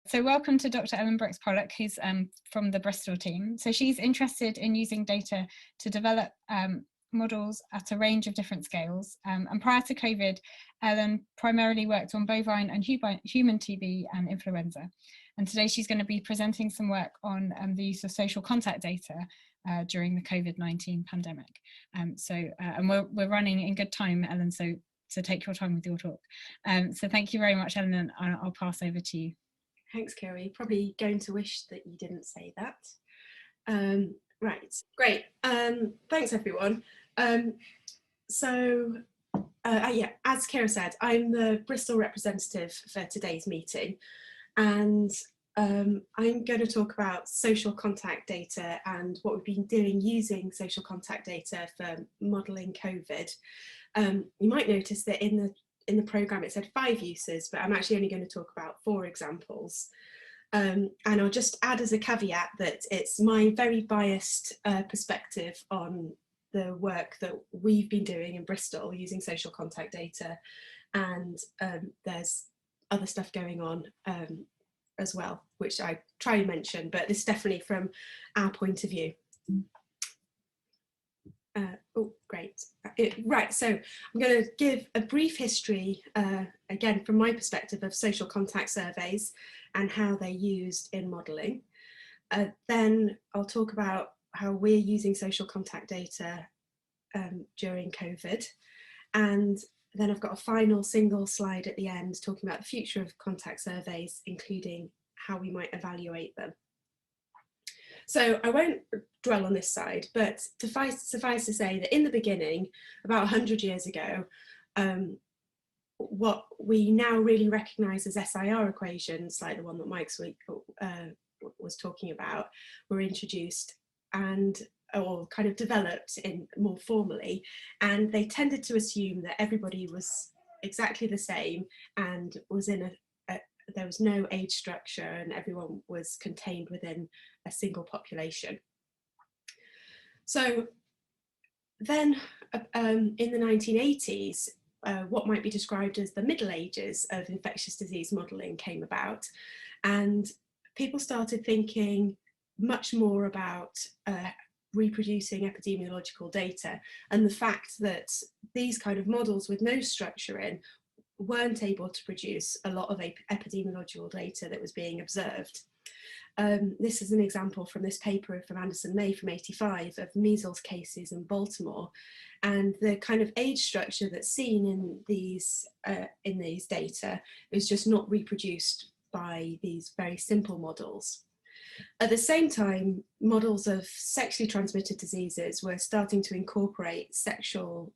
So welcome to Dr. Ellen Brooks-Pollock, who's from the Bristol team. So she's interested in using data to develop models at a range of different scales. And prior to COVID, Ellen primarily worked on bovine and human TB and influenza. And today she's going to be presenting some work on the use of social contact data during the COVID-19 pandemic. And we're running in good time, Ellen, so take your time with your talk. So thank you very much, Ellen, and I'll pass over to you. Thanks, Kerry. Probably going to wish that you didn't say that. Right, great. Thanks, everyone. Yeah, as Kira said, I'm the Bristol representative for today's meeting, and I'm going to talk about social contact data and what we've been doing using social contact data for modelling COVID. You might notice that in the programme it said 5 uses, but I'm actually only going to talk about 4 examples. And I'll just add as a caveat that it's my very biased perspective on the work that we've been doing in Bristol using social contact data, and there's other stuff going on as well, which I try and mention, but this is definitely from our point of view. Oh, great. Right, so I'm going to give a brief history, again, from my perspective, of social contact surveys and how they're used in modelling. Then I'll talk about how we're using social contact data during COVID. And then I've got a final single slide at the end talking about the future of contact surveys, including how we might evaluate them. So I won't dwell on this side, but suffice to say that in the beginning, about 100 years ago, what we now really recognise as SIR equations, like the one that Mike was talking about, were introduced or kind of developed in more formally, and they tended to assume that everybody was exactly the same and was in there was no age structure and everyone was contained within a single population. So then in the 1980s, what might be described as the Middle Ages of infectious disease modelling came about, and people started thinking much more about reproducing epidemiological data, and the fact that these kind of models with no structure in weren't able to produce a lot of epidemiological data that was being observed. This is an example from this paper from Anderson May from '85 of measles cases in Baltimore, and the kind of age structure that's seen in these data is just not reproduced by these very simple models. At the same time, models of sexually transmitted diseases were starting to incorporate sexual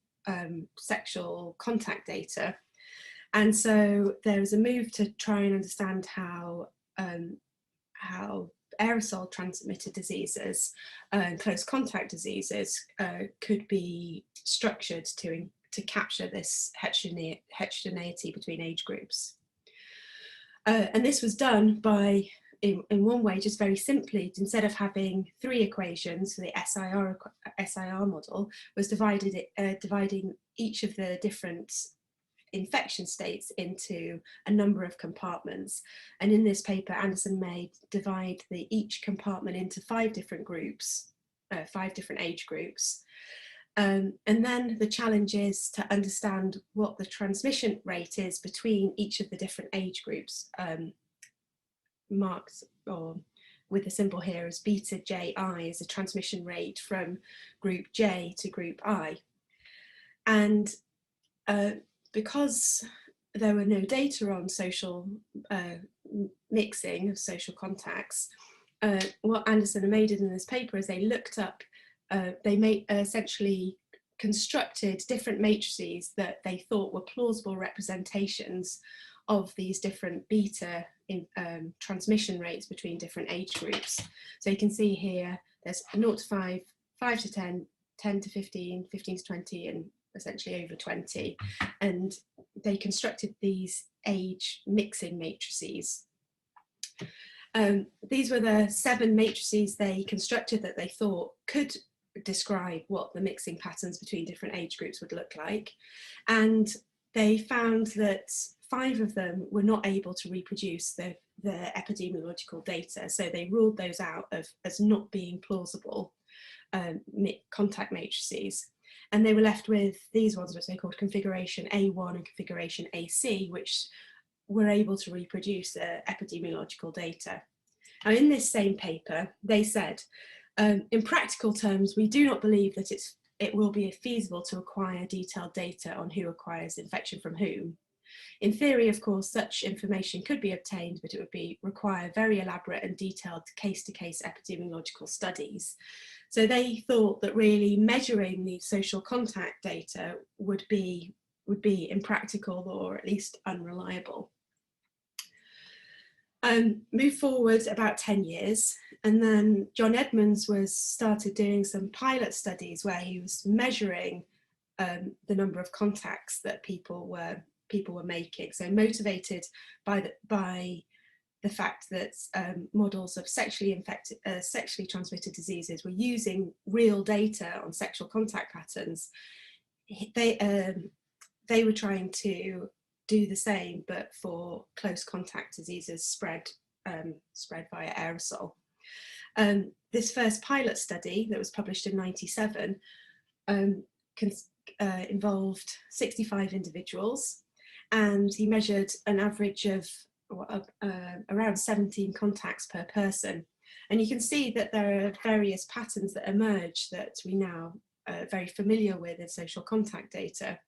contact data. And so there was a move to try and understand how aerosol transmitted diseases and close contact diseases could be structured to capture this heterogeneity between age groups. And this was done by, in one way, just very simply, instead of having 3 equations for the SIR model, was dividing each of the different infection states into a number of compartments. And in this paper, Anderson May divide each compartment into 5 different groups, 5 different age groups. And then the challenge is to understand what the transmission rate is between each of the different age groups, marked or with the symbol here as beta Ji is a transmission rate from group J to group I. And because there were no data on social mixing of social contacts, what Anderson and May did in this paper is they looked up, they essentially constructed different matrices that they thought were plausible representations of these different beta transmission rates between different age groups. So you can see here there's 0 to 5, 5 to 10, 10 to 15, 15 to 20, and essentially over 20, and they constructed these age mixing matrices. These were the 7 matrices they constructed that they thought could describe what the mixing patterns between different age groups would look like, and they found that 5 of them were not able to reproduce the epidemiological data, so they ruled those out as not being plausible contact matrices. And they were left with these ones, which they called configuration A1 and configuration AC, which were able to reproduce the epidemiological data. Now, in this same paper, they said, in practical terms, we do not believe that it will be feasible to acquire detailed data on who acquires infection from whom. In theory, of course, such information could be obtained, but it would require very elaborate and detailed case-to-case epidemiological studies. So they thought that really measuring the social contact data would be impractical, or at least unreliable. Move forward about 10 years, and then John Edmonds started doing some pilot studies where he was measuring the number of contacts that people were making. So motivated by the fact that models of sexually transmitted diseases were using real data on sexual contact patterns, they were trying to do the same, but for close contact diseases spread via aerosol. This first pilot study that was published in '97 involved 65 individuals, and he measured an average of around 17 contacts per person. And you can see that there are various patterns that emerge that we now are very familiar with in social contact data.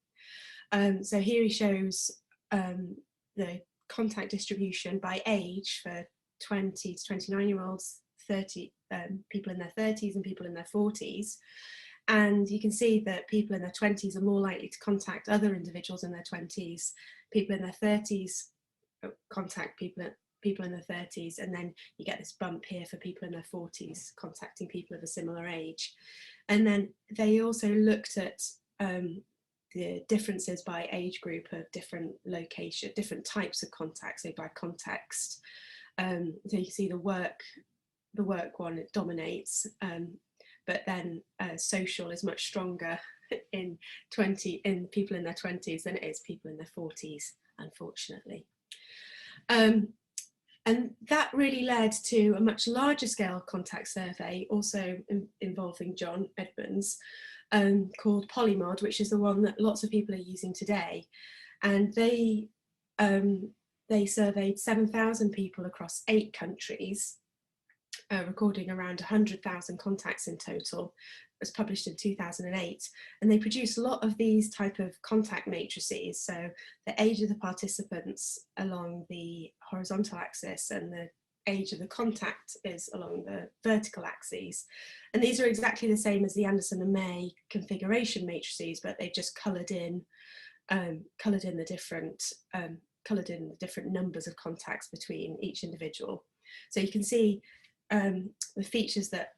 So here he shows the contact distribution by age for 20 to 29-year-olds, 30 people in their 30s and people in their 40s. And you can see that people in their 20s are more likely to contact other individuals in their 20s. People in their 30s contact people in their 30s, and then you get this bump here for people in their 40s contacting people of a similar age. And then they also looked at the differences by age group of different location, different types of contacts, so by context. So you can see the work one, it dominates, but then social is much stronger in people in their 20s than it is people in their 40s, unfortunately. And that really led to a much larger scale contact survey, also involving John Edmonds, called Polymod, which is the one that lots of people are using today. And they surveyed 7,000 people across 8 countries, recording around 100,000 contacts in total. It was published in 2008, and they produced a lot of these type of contact matrices. So the age of the participants along the horizontal axis, and the age of the contact is along the vertical axes. And these are exactly the same as the Anderson and May configuration matrices, but they've just coloured in the different numbers of contacts between each individual. So you can see the features that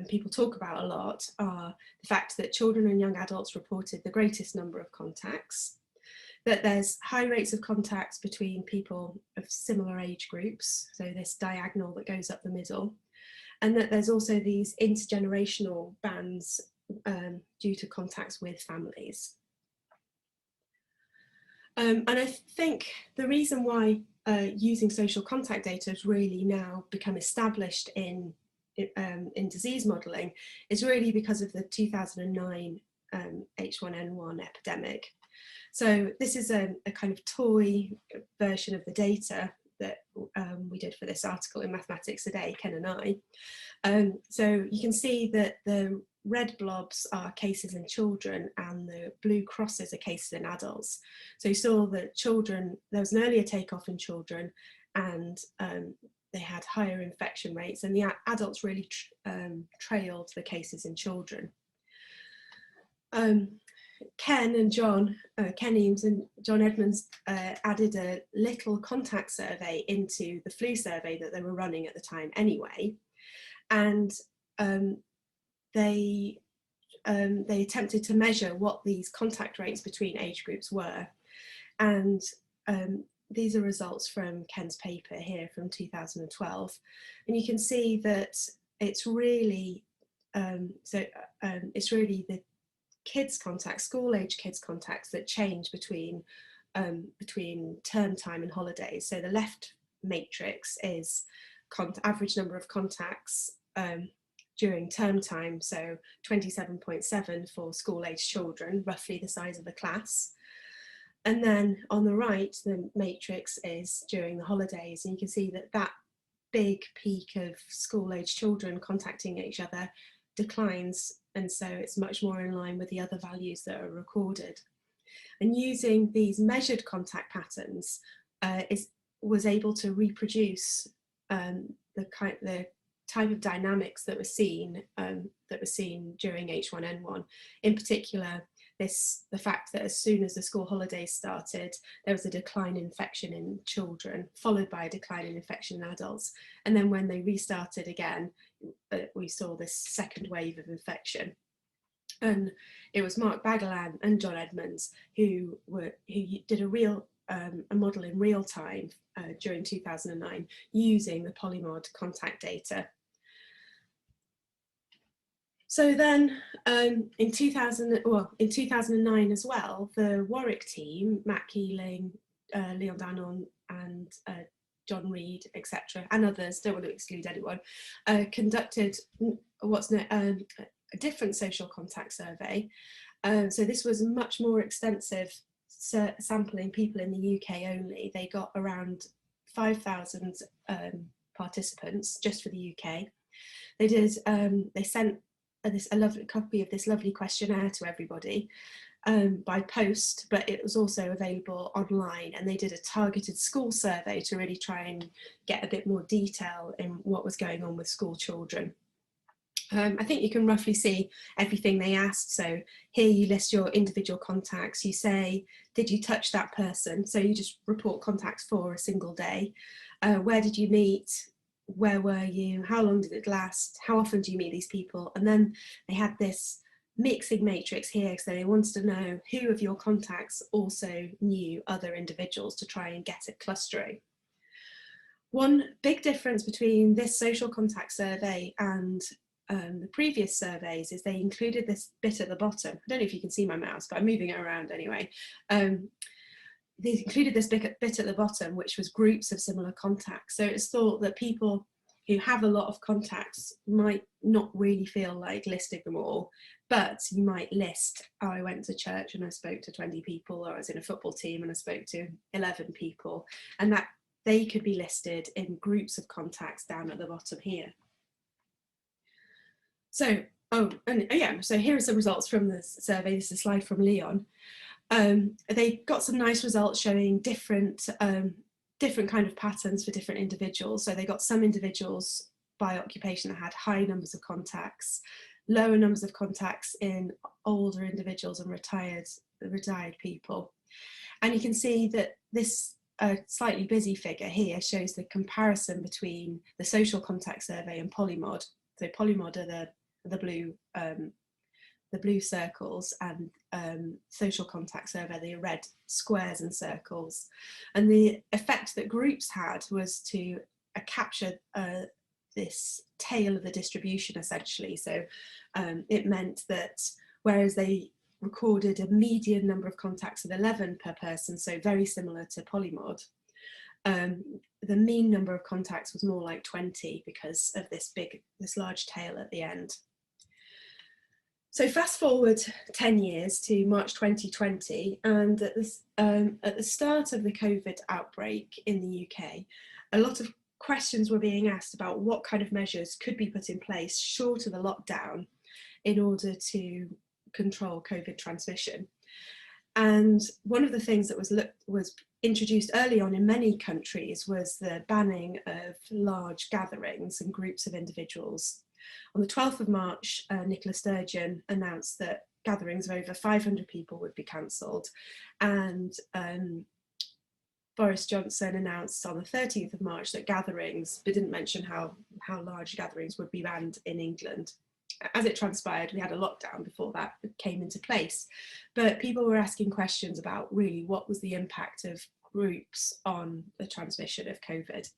people talk about a lot are the fact that children and young adults reported the greatest number of contacts, that there's high rates of contacts between people of similar age groups, so this diagonal that goes up the middle, and that there's also these intergenerational bands due to contacts with families. And I think the reason why using social contact data has really now become established in disease modelling is really because of the 2009 H1N1 epidemic. So this is a kind of toy version of the data that we did for this article in Mathematics Today, Ken and I. So you can see that the red blobs are cases in children and the blue crosses are cases in adults. So you saw that children, there was an earlier takeoff in children, and they had higher infection rates, and the adults really trailed the cases in children. Ken Eames and John Edmonds added a little contact survey into the flu survey that they were running at the time anyway, and they attempted to measure what these contact rates between age groups were, and these are results from Ken's paper here from 2012, and you can see that it's really it's really the kids contacts, school age kids contacts, that change between between term time and holidays. So the left matrix is average number of contacts during term time, so 27.7 for school-aged children, roughly the size of a class. And then on the right, the matrix is during the holidays, and you can see that that big peak of school-aged children contacting each other declines, and so it's much more in line with the other values that are recorded. And using these measured contact patterns was able to reproduce the type of dynamics that were seen during H1N1. In particular, the fact that as soon as the school holidays started, there was a decline in infection in children, followed by a decline in infection in adults. And then when they restarted again, we saw this second wave of infection. And it was Mark Bagelan and John Edmonds who did a model in real time during 2009 using the Polymod contact data. So then in 2009 as well, the Warwick team, Matt Keeling, Leon Dannon and John Reed, etc., and others, don't want to exclude anyone, conducted a different social contact survey. So this was much more extensive, sampling people in the UK only. They got around 5,000 participants just for the UK. They sent a lovely copy of this lovely questionnaire to everybody by post, but it was also available online, and they did a targeted school survey to really try and get a bit more detail in what was going on with school children. I think you can roughly see everything they asked. So here you list your individual contacts. You say, did you touch that person? So you just report contacts for a single day. Where did you meet? Where were you? How long did it last? How often do you meet these people? And then they had this mixing matrix here, so they wanted to know who of your contacts also knew other individuals to try and get it clustering. One big difference between this social contact survey and the previous surveys is they included this bit at the bottom. I don't know if you can see my mouse, but I'm moving it around anyway. They included this bit at the bottom, which was groups of similar contacts. So it's thought that people who have a lot of contacts might not really feel like listing them all, but you might list, oh, I went to church and I spoke to 20 people, or I was in a football team and I spoke to 11 people, and that they could be listed in groups of contacts down at the bottom here. So, so here are some results from this survey. This is a slide from Leon. They got some nice results showing different kind of patterns for different individuals. So they got some individuals by occupation that had high numbers of contacts, lower numbers of contacts in older individuals and retired people. And you can see that this slightly busy figure here shows the comparison between the social contact survey and Polymod. So Polymod are the blue circles, and social contact survey, the red squares and circles. And the effect that groups had was to capture this tail of the distribution, essentially. So it meant that whereas they recorded a median number of contacts of 11 per person, so very similar to Polymod, the mean number of contacts was more like 20 because of this large tail at the end. So fast forward 10 years to March 2020, and at the start of the COVID outbreak in the UK, a lot of questions were being asked about what kind of measures could be put in place short of the lockdown in order to control COVID transmission. And one of the things that was introduced early on in many countries was the banning of large gatherings and groups of individuals. On the 12th of March, Nicola Sturgeon announced that gatherings of over 500 people would be cancelled, and Boris Johnson announced on the 13th of March that gatherings, but didn't mention how large gatherings would be banned in England. As it transpired, we had a lockdown before that came into place, but people were asking questions about really what was the impact of groups on the transmission of COVID.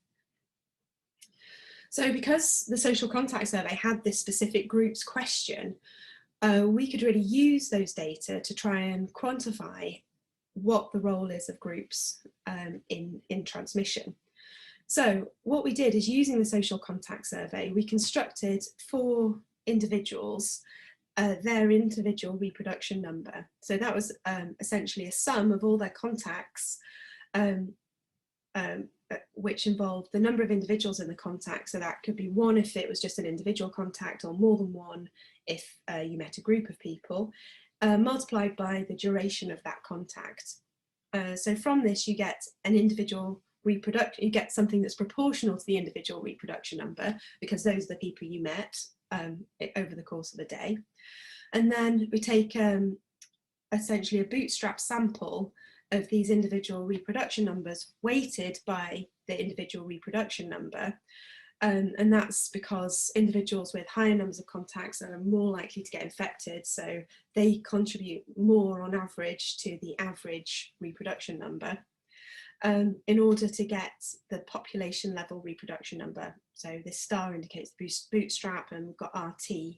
So because the social contact survey had this specific groups question, we could really use those data to try and quantify what the role is of groups in transmission. So what we did is, using the social contact survey, we constructed for individuals their individual reproduction number. So that was essentially a sum of all their contacts, which involved the number of individuals in the contact. So that could be one if it was just an individual contact, or more than one if you met a group of people, multiplied by the duration of that contact. So from this you get an individual you get something that's proportional to the individual reproduction number, because those are the people you met over the course of the day. And then we take essentially a bootstrap sample of these individual reproduction numbers, weighted by the individual reproduction number. And that's because individuals with higher numbers of contacts are more likely to get infected, so they contribute more on average to the average reproduction number, in order to get the population level reproduction number. So this star indicates the bootstrap, and we've got RT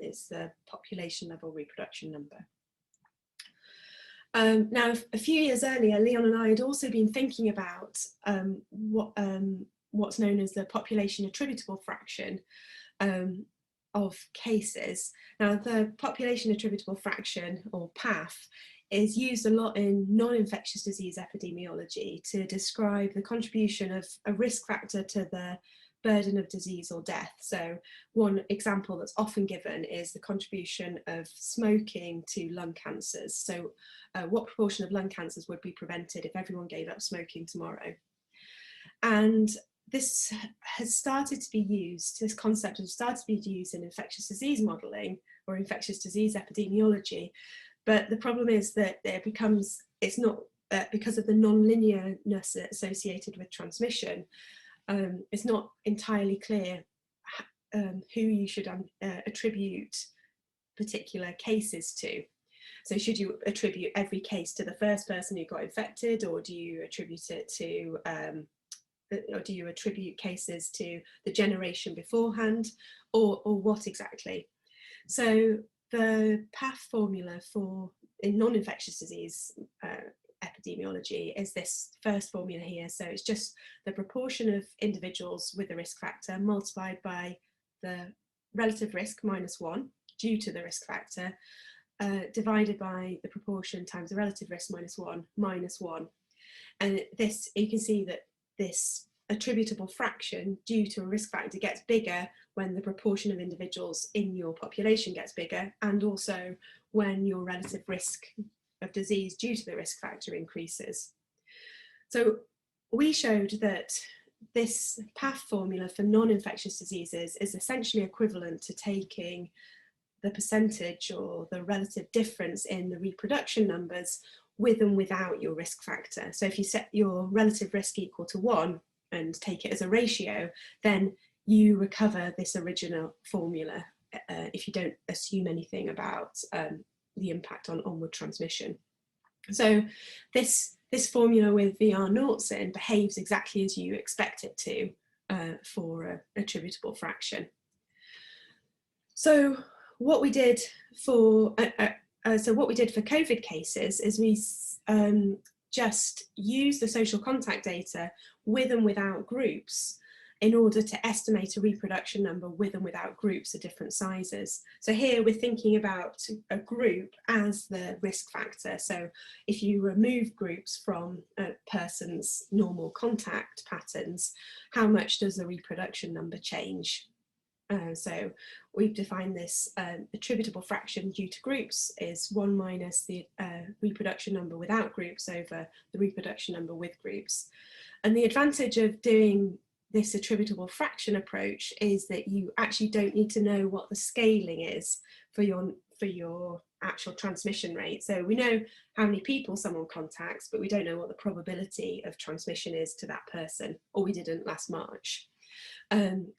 is the population level reproduction number. Now, a few years earlier, Leon and I had also been thinking about what's known as the population attributable fraction of cases. Now, the population attributable fraction, or PAF, is used a lot in non-infectious disease epidemiology to describe the contribution of a risk factor to the burden of disease or death. So one example that's often given is the contribution of smoking to lung cancers. So what proportion of lung cancers would be prevented if everyone gave up smoking tomorrow? And this has started to be used, this concept has started to be used in infectious disease modelling or infectious disease epidemiology. But the problem is that it's not, because of the non-linearness associated with transmission, it's not entirely clear who you should attribute particular cases to. So should you attribute every case to the first person who got infected, or do you attribute it to, or do you attribute cases to the generation beforehand, or what exactly? So the PAF formula in non-infectious disease epidemiology is this first formula here. So it's just the proportion of individuals with a risk factor multiplied by the relative risk -1 due to the risk factor, divided by the proportion times the relative risk -1 -1. And this, you can see that this attributable fraction due to a risk factor gets bigger when the proportion of individuals in your population gets bigger, and also when your relative risk of disease due to the risk factor increases. So we showed that this PAF formula for non-infectious diseases is essentially equivalent to taking the percentage or the relative difference in the reproduction numbers with and without your risk factor. So if you set your relative risk equal to 1 and take it as a ratio, then you recover this original formula if you don't assume anything about the impact on onward transmission. So this formula with VR noughts in behaves exactly as you expect it to for an attributable fraction. So what we did for COVID cases is we just use the social contact data with and without groups in order to estimate a reproduction number with and without groups of different sizes. So here we're thinking about a group as the risk factor. So if you remove groups from a person's normal contact patterns, how much does the reproduction number change? So we've defined this attributable fraction due to groups is 1 minus the reproduction number without groups over the reproduction number with groups. And the advantage of doing this attributable fraction approach is that you actually don't need to know what the scaling is for your actual transmission rate. So we know how many people someone contacts, but we don't know what the probability of transmission is to that person, or we didn't last March.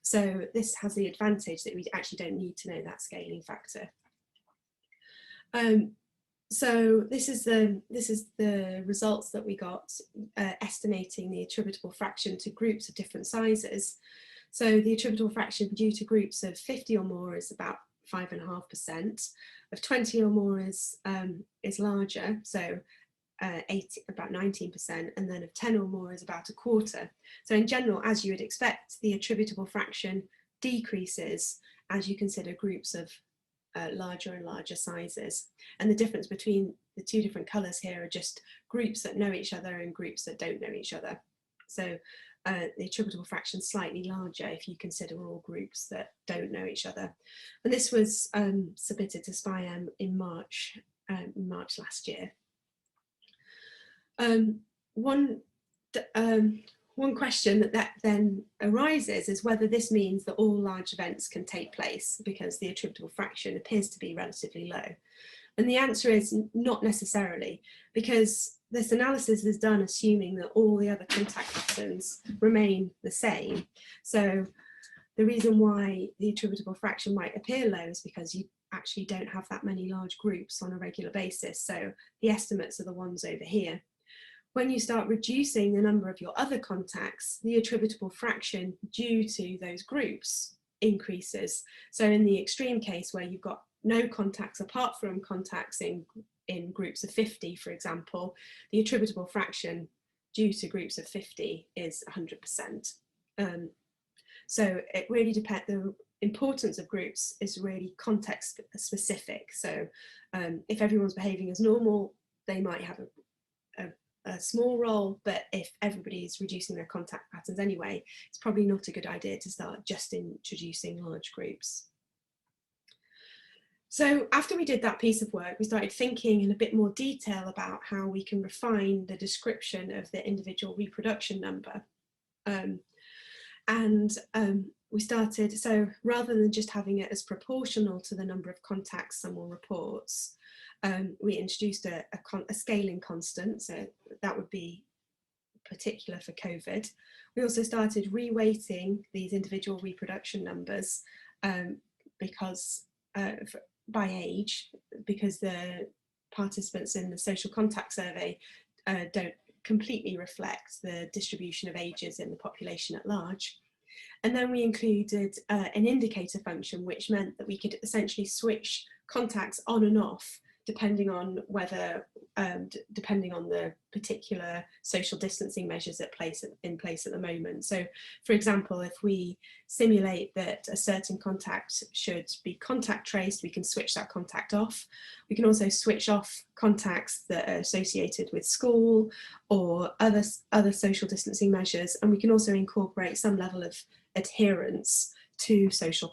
So this has the advantage that we actually don't need to know that scaling factor. So this is the results that we got estimating the attributable fraction to groups of different sizes. So the attributable fraction due to groups of 50 or more is about 5.5%. Of 20 or more is larger. So about 19%, and then of 10 or more is about a quarter. So in general, as you would expect, the attributable fraction decreases as you consider groups of larger and larger sizes. And the difference between the two different colours here are just groups that know each other and groups that don't know each other. So the attributable fraction is slightly larger if you consider all groups that don't know each other. And this was submitted to SPI-M in March last year. One question that then arises is whether this means that all large events can take place, because the attributable fraction appears to be relatively low. And the answer is not necessarily, because this analysis is done assuming that all the other contact patterns remain the same. So the reason why the attributable fraction might appear low is because you actually don't have that many large groups on a regular basis. So the estimates are the ones over here. When you start reducing the number of your other contacts, the attributable fraction due to those groups increases. So in the extreme case where you've got no contacts apart from contacts in groups of 50, for example, the attributable fraction due to groups of 50 is 100%. So it really depends, the importance of groups is really context specific. So if everyone's behaving as normal, they might have a small role, but if everybody's reducing their contact patterns anyway, it's probably not a good idea to start just introducing large groups. So after we did that piece of work, we started thinking in a bit more detail about how we can refine the description of the individual reproduction number. We started, so rather than just having it as proportional to the number of contacts someone reports, we introduced a scaling constant, so that would be particular for COVID. We also started reweighting these individual reproduction numbers because by age, because the participants in the social contact survey don't completely reflect the distribution of ages in the population at large. And then we included an indicator function, which meant that we could essentially switch contacts on and off depending on whether, depending on the particular social distancing measures in place at the moment. So, for example, if we simulate that a certain contact should be contact traced, we can switch that contact off. We can also switch off contacts that are associated with school or other social distancing measures, and we can also incorporate some level of adherence to the social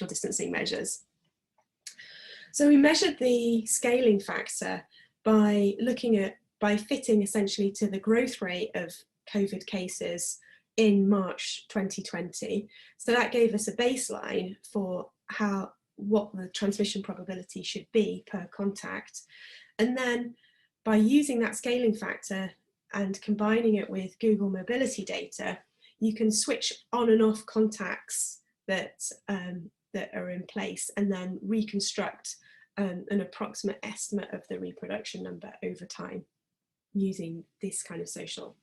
distancing measures. So we measured the scaling factor by fitting essentially to the growth rate of COVID cases in March 2020. So that gave us a baseline for what the transmission probability should be per contact. And then by using that scaling factor and combining it with Google mobility data, you can switch on and off contacts that are in place and then reconstruct an approximate estimate of the reproduction number over time using this kind of social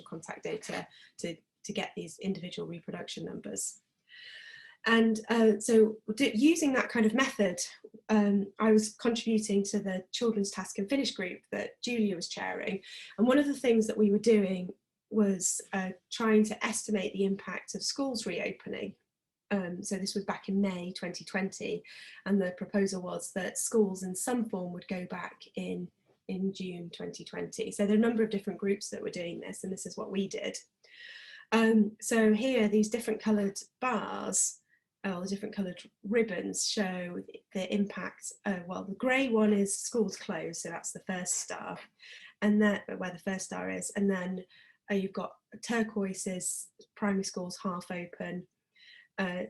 contact data to get these individual reproduction numbers. And so using that kind of method, I was contributing to the Children's Task and Finish group that Julia was chairing. And one of the things that we were doing was trying to estimate the impact of schools reopening. So this was back in May 2020, and the proposal was that schools in some form would go back in June 2020. So there are a number of different groups that were doing this, and this is what we did. So here, these different coloured bars, the different coloured ribbons show the impact. Well, the grey one is schools closed, so that's the first star, and that where the first star is, and then you've got turquoise is primary schools half open,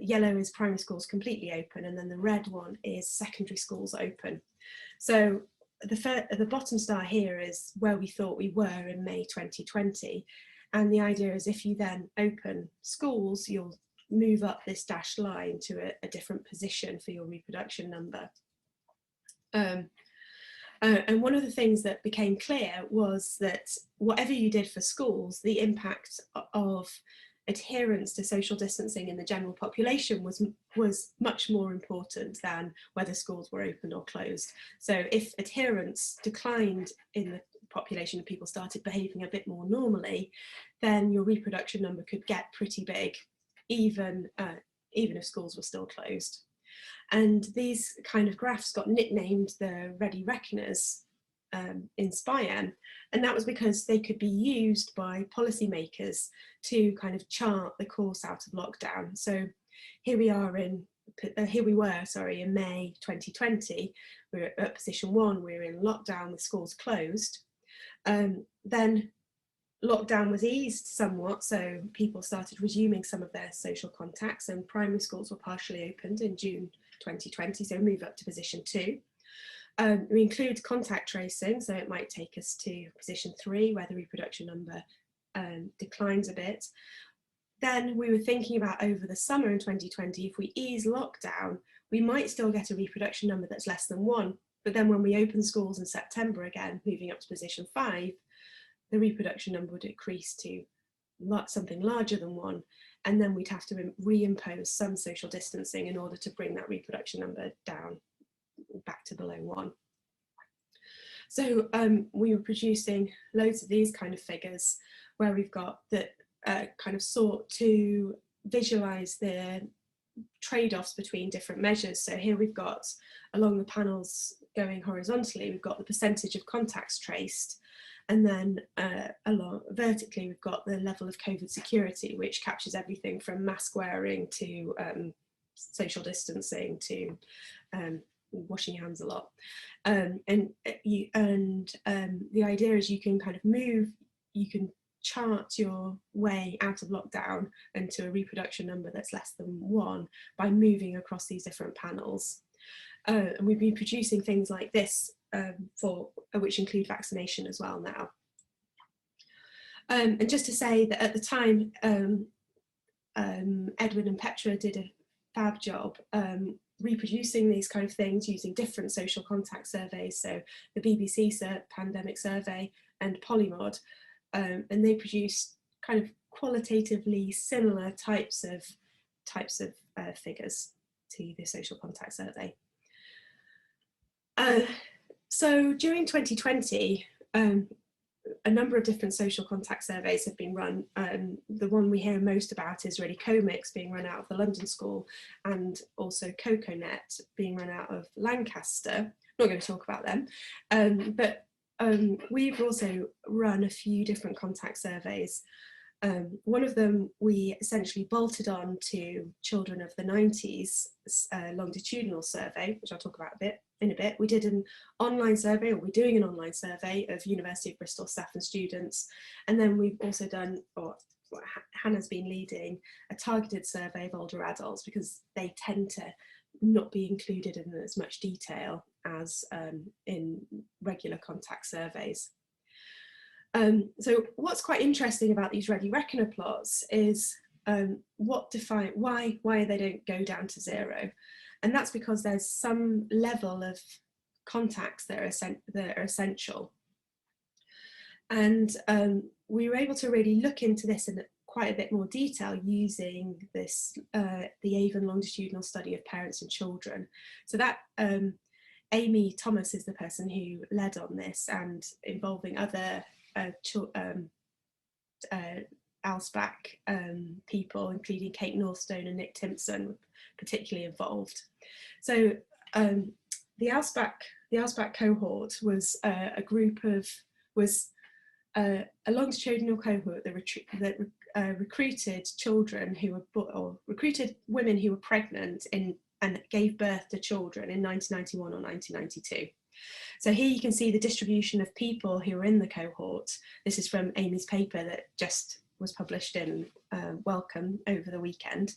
yellow is primary schools completely open, and then the red one is secondary schools open. So the bottom star here is where we thought we were in May 2020, and the idea is if you then open schools, you'll move up this dashed line to a different position for your reproduction number. And one of the things that became clear was that whatever you did for schools, the impact of adherence to social distancing in the general population was much more important than whether schools were open or closed. So if adherence declined in the population and people started behaving a bit more normally, then your reproduction number could get pretty big, even if schools were still closed. And these kind of graphs got nicknamed the Ready Reckoners in SPIAN, and that was because they could be used by policymakers to kind of chart the course out of lockdown. So here we were in May 2020. We're at position 1. We're in lockdown with schools closed. Then lockdown was eased somewhat, so people started resuming some of their social contacts, and primary schools were partially opened in June 2020, so move up to position 2. We include contact tracing, so it might take us to position 3, where the reproduction number declines a bit. Then we were thinking about over the summer in 2020, if we ease lockdown, we might still get a reproduction number that's less than 1. But then when we open schools in September again, moving up to position 5, the reproduction number would decrease to something larger than 1. And then we'd have to reimpose some social distancing in order to bring that reproduction number down back to below 1. So we were producing loads of these kind of figures where we've got that kind of sought to visualize the trade-offs between different measures. So here we've got, along the panels going horizontally, we've got the percentage of contacts traced, and then along vertically we've got the level of COVID security, which captures everything from mask wearing to social distancing to washing your hands a lot. The idea is you can kind of you can chart your way out of lockdown into a reproduction number that's less than 1 by moving across these different panels. And we've been producing things like this which include vaccination as well now. And just to say that at the time, Edwin and Petra did a fab job reproducing these kind of things using different social contact surveys, so the BBC pandemic survey and Polymod, and they produced kind of qualitatively similar types of figures to the social contact survey. So during 2020, a number of different social contact surveys have been run. The one we hear most about is really COMIX being run out of the London School, and also CocoNet being run out of Lancaster. I'm not going to talk about them, but we've also run a few different contact surveys. One of them we essentially bolted on to Children of the 90s longitudinal survey, which I'll talk about in a bit. We did an online survey, or we're doing an online survey of University of Bristol staff and students. And then we've also done, or Hannah's been leading, a targeted survey of older adults, because they tend to not be included in as much detail as in regular contact surveys. So what's quite interesting about these Ready Reckoner plots is why they don't go down to 0. And that's because there's some level of contacts that are essential. And we were able to really look into this in quite a bit more detail using this, the Avon longitudinal study of parents and children. So that Amy Thomas is the person who led on this, and involving other Alsbach people, including Kate Northstone and Nick Timpson, were particularly involved. So the Alsbach cohort was a longitudinal cohort that recruited children who were, or recruited women who were pregnant and gave birth to children in 1991 or 1992. So here you can see the distribution of people who were in the cohort. This is from Amy's paper that just was published in Wellcome over the weekend.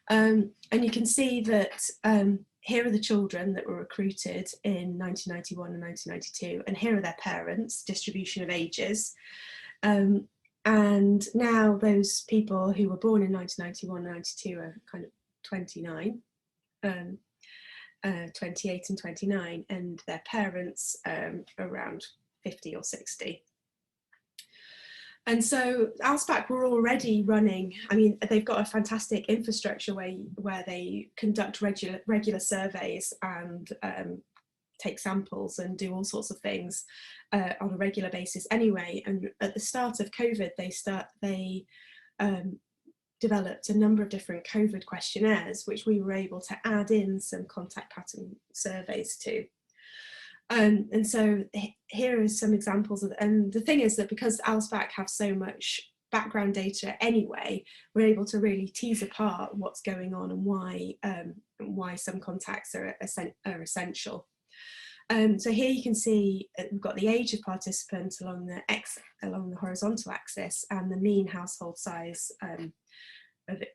And you can see that here are the children that were recruited in 1991 and 1992, and here are their parents, distribution of ages. And now those people who were born in 1991 and 92 are kind of 29. 28 and 29, and their parents around 50 or 60. And so ALSPAC were already running, I mean, they've got a fantastic infrastructure where they conduct regular surveys and take samples and do all sorts of things on a regular basis anyway. And at the start of COVID, they developed a number of different COVID questionnaires, which we were able to add in some contact pattern surveys to. And so here are some examples of, and the thing is that because ALSPAC have so much background data anyway, we're able to really tease apart what's going on and why some contacts are essential. So here you can see we've got the age of participants along the horizontal axis and the mean household size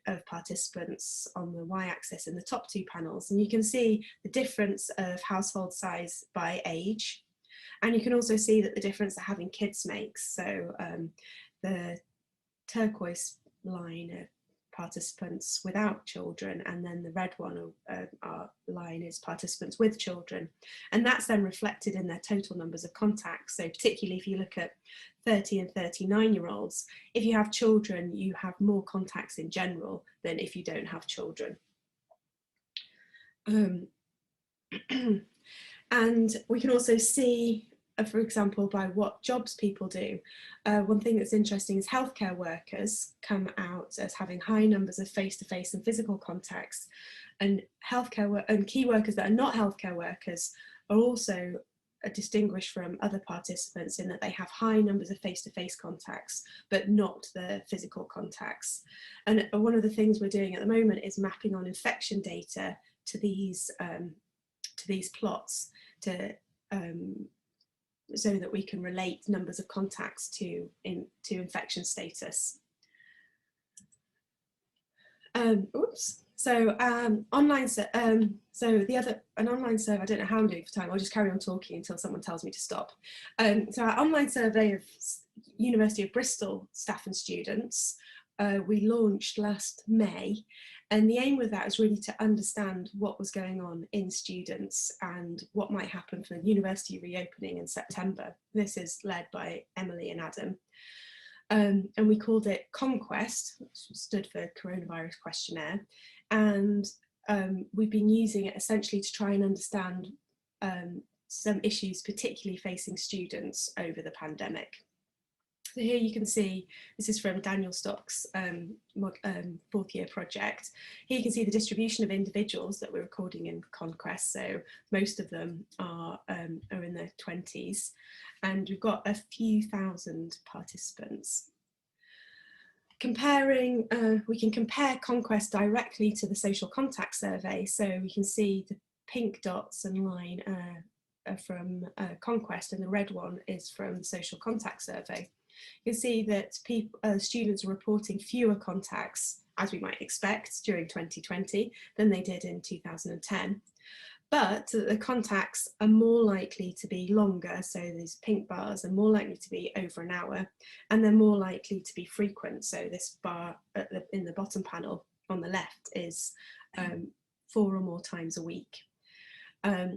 of participants on the y-axis in the top two panels, and you can see the difference of household size by age, and you can also see that the difference that having kids makes. So the turquoise line are participants without children, and then the red one line is participants with children, and that's then reflected in their total numbers of contacts. So particularly if you look at 30 and 39-year-olds, if you have children, you have more contacts in general than if you don't have children. And we can also see, for example, by what jobs people do. One thing that's interesting is healthcare workers come out as having high numbers of face-to-face and physical contacts, and key workers that are not healthcare workers are also distinguished from other participants in that they have high numbers of face-to-face contacts, but not the physical contacts. And one of the things we're doing at the moment is mapping on infection data to these plots so that we can relate numbers of contacts to infection status. So an online survey, I don't know how I'm doing for time, I'll just carry on talking until someone tells me to stop. So our online survey of University of Bristol staff and students, we launched last May, and the aim with that is really to understand what was going on in students and what might happen for the university reopening in September. This is led by Emily and Adam. And we called it Conquest, which stood for Coronavirus Questionnaire. And we've been using it essentially to try and understand some issues particularly facing students over the pandemic. So here you can see, this is from Daniel Stock's fourth year project. Here you can see the distribution of individuals that we're recording in Conquest. So most of them are in their 20s, and we've got a few thousand participants. We can compare Conquest directly to the social contact survey. So we can see the pink dots and line are from Conquest, and the red one is from the social contact survey. You can see that students are reporting fewer contacts, as we might expect, during 2020 than they did in 2010. But the contacts are more likely to be longer, so these pink bars are more likely to be over an hour, and they're more likely to be frequent. So this bar in the bottom panel on the left is 4 or more times a week.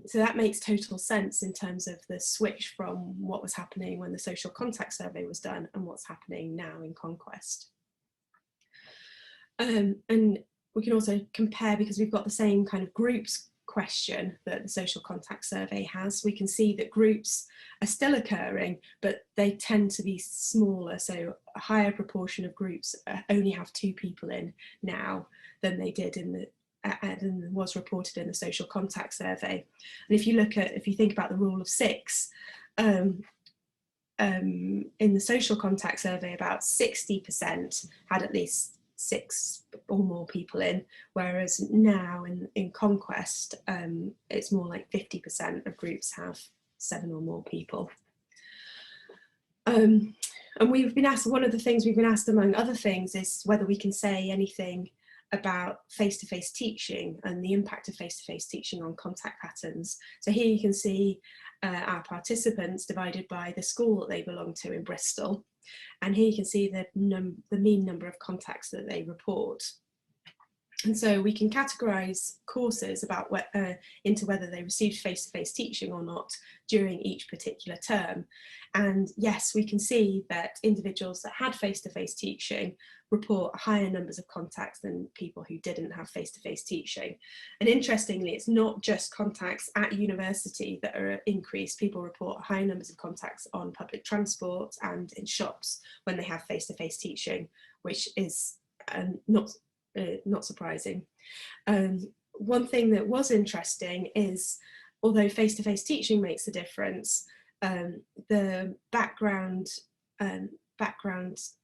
So that makes total sense in terms of the switch from what was happening when the social contact survey was done and what's happening now in Conquest. And we can also compare, because we've got the same kind of groups question that the social contact survey has. We can see that groups are still occurring, but they tend to be smaller. So a higher proportion of groups only have 2 people in now than they did than was reported in the social contact survey. And if you think about the rule of 6, in the social contact survey, about 60% had at least 6 or more people in, whereas now in Conquest, it's more like 50% of groups have 7 or more people. And we've been asked, one of the things we've been asked among other things is whether we can say anything about face-to-face teaching and the impact of face-to-face teaching on contact patterns. So here you can see our participants divided by the school that they belong to in Bristol. And here you can see the mean number of contacts that they report. And so we can categorise courses about into whether they received face-to-face teaching or not during each particular term. And yes, we can see that individuals that had face-to-face teaching report higher numbers of contacts than people who didn't have face-to-face teaching. And interestingly, it's not just contacts at university that are increased. People report higher numbers of contacts on public transport and in shops when they have face-to-face teaching, which is not surprising. One thing that was interesting is, although face-to-face teaching makes a difference, the background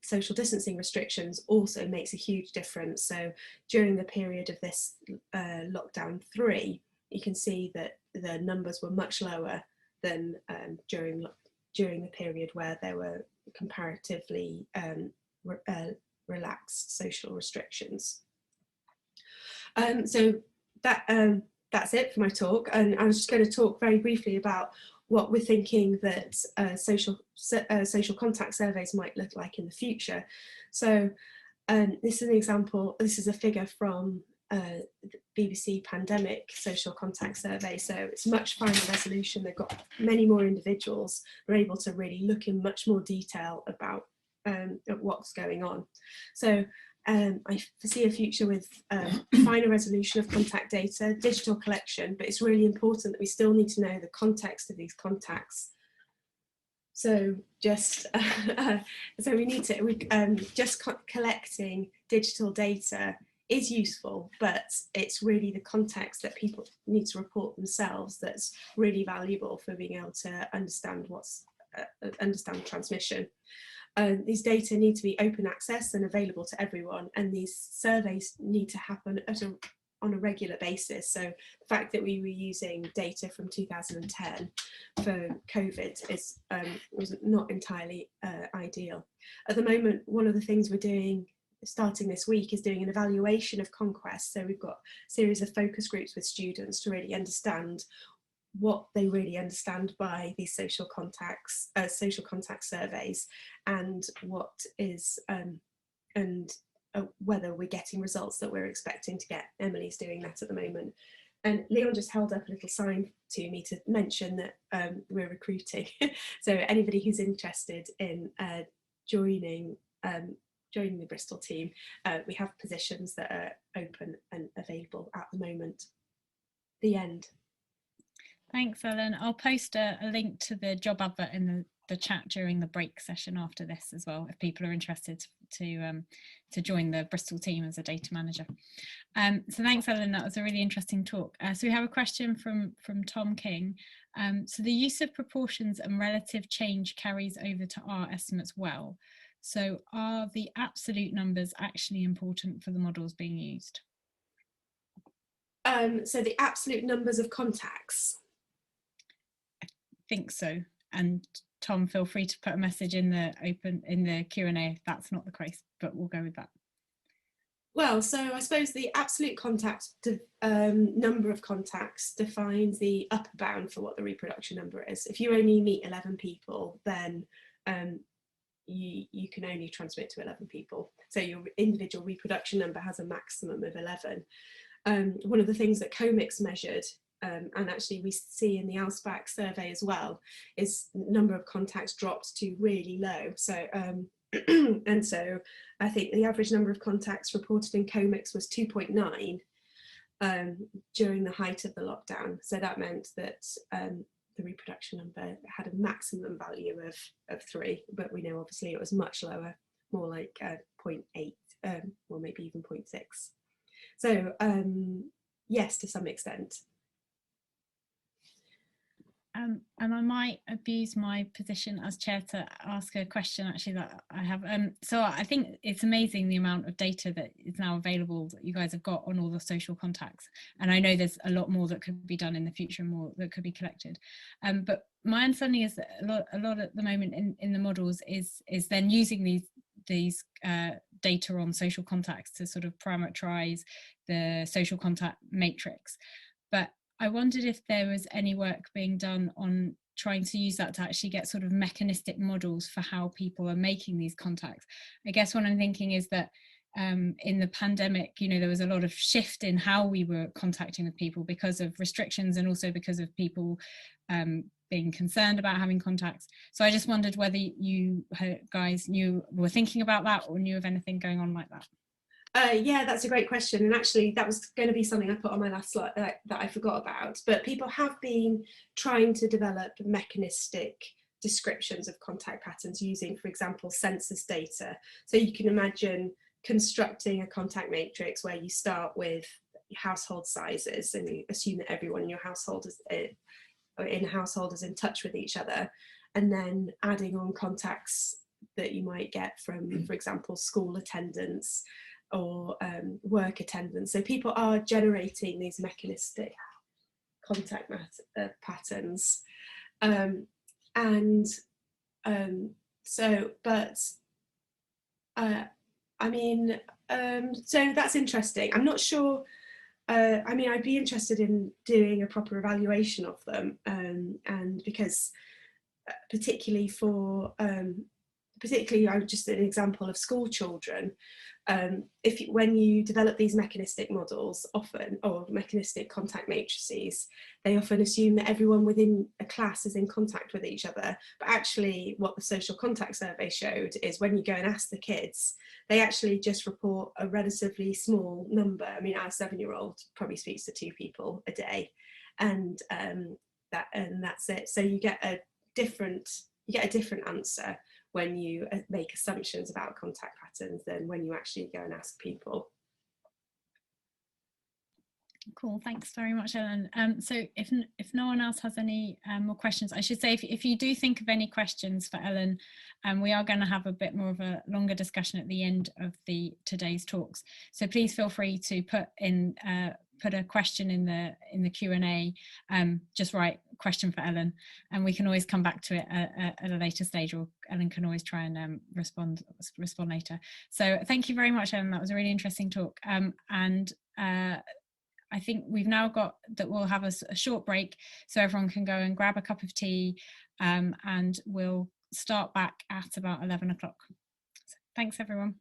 social distancing restrictions also makes a huge difference. So during the period of this lockdown 3, you can see that the numbers were much lower than during the period where there were comparatively relaxed social restrictions. So that's it for my talk, and I was just going to talk very briefly about what we're thinking that social contact surveys might look like in the future. So this is an example, this is a figure from the BBC Pandemic Social Contact Survey. So it's much finer resolution. They've got many more individuals. They're able to really look in much more detail about what's going on. So I foresee a future with finer resolution of contact data, digital collection, but it's really important that we still need to know the context of these contacts. So just collecting digital data is useful, but it's really the context that people need to report themselves that's really valuable for being able to understand understand transmission. These data need to be open access and available to everyone, and these surveys need to happen on a regular basis. So the fact that we were using data from 2010 for COVID was not entirely ideal. At the moment, one of the things we're doing starting this week is doing an evaluation of conquest. So we've got a series of focus groups with students to really understand what they really understand by these social contact surveys, and what is whether we're getting results that we're expecting to get. Emily's doing that at the moment, and Leon just held up a little sign to me to mention that we're recruiting. So anybody who's interested in joining the Bristol team, we have positions that are open and available at the moment. The end. Thanks, Ellen. I'll post a link to the job advert in the chat during the break session after this as well, if people are interested to join the Bristol team as a data manager. So thanks, Ellen. That was a really interesting talk. So we have a question from Tom King. So the use of proportions and relative change carries over to our estimates well. So are the absolute numbers actually important for the models being used? So the absolute numbers of contacts? Think so, and Tom, feel free to put a message in the Q&A if that's not the case, but we'll go with that. Well, so I suppose the absolute number of contacts defines the upper bound for what the reproduction number is. If you only meet 11 people, then you can only transmit to 11 people. So your individual reproduction number has a maximum of 11. One of the things that Comics measured, and actually we see in the ALSPAC survey as well, is number of contacts dropped to really low. So and so I think the average number of contacts reported in Comics was 2.9 during the height of the lockdown. So that meant that the reproduction number had a maximum value of 3, but we know obviously it was much lower, more like 0.8 or maybe even 0.6. So yes, to some extent. And I might abuse my position as chair to ask a question actually that I have. So I think it's amazing the amount of data that is now available that you guys have got on all the social contacts. And I know there's a lot more that could be done in the future, more that could be collected. But my understanding is that a lot at the moment in the models is then using these data on social contacts to sort of parameterize the social contact matrix. But I wondered if there was any work being done on trying to use that to actually get sort of mechanistic models for how people are making these contacts. I guess what I'm thinking is that in the pandemic, you know, there was a lot of shift in how we were contacting with people because of restrictions, and also because of people being concerned about having contacts. So I just wondered whether you guys were thinking about that, or knew of anything going on like that. Yeah, that's a great question, and actually that was going to be something I put on my last slide that I forgot about. But people have been trying to develop mechanistic descriptions of contact patterns using, for example, census data. So you can imagine constructing a contact matrix where you start with household sizes and you assume that everyone in your household is in touch with each other, and then adding on contacts that you might get from, for example, school attendance or work attendance. So people are generating these mechanistic contact patterns. I mean, so that's interesting. I'm not sure. I mean, I'd be interested in doing a proper evaluation of them, and because particularly I'm just an example of school children. When you develop these mechanistic models, often, or mechanistic contact matrices, they often assume that everyone within a class is in contact with each other. But actually, what the social contact survey showed is when you go and ask the kids, they actually just report a relatively small number. I mean, our 7-year-old probably speaks to 2 people a day, and that's it. So you get a different answer when you make assumptions about contact patterns than when you actually go and ask people. Cool, thanks very much, Ellen. So if no one else has any more questions, I should say if you do think of any questions for Ellen, we are going to have a bit more of a longer discussion at the end of today's talks. So please feel free to put a question in the Q&A. Just write question for Ellen, and we can always come back to it at a later stage, or Ellen can always try and respond later. So thank you very much, Ellen. That was a really interesting talk. I think we've now got that we'll have a short break so everyone can go and grab a cup of tea, and we'll start back at about 11 o'clock. So thanks, everyone.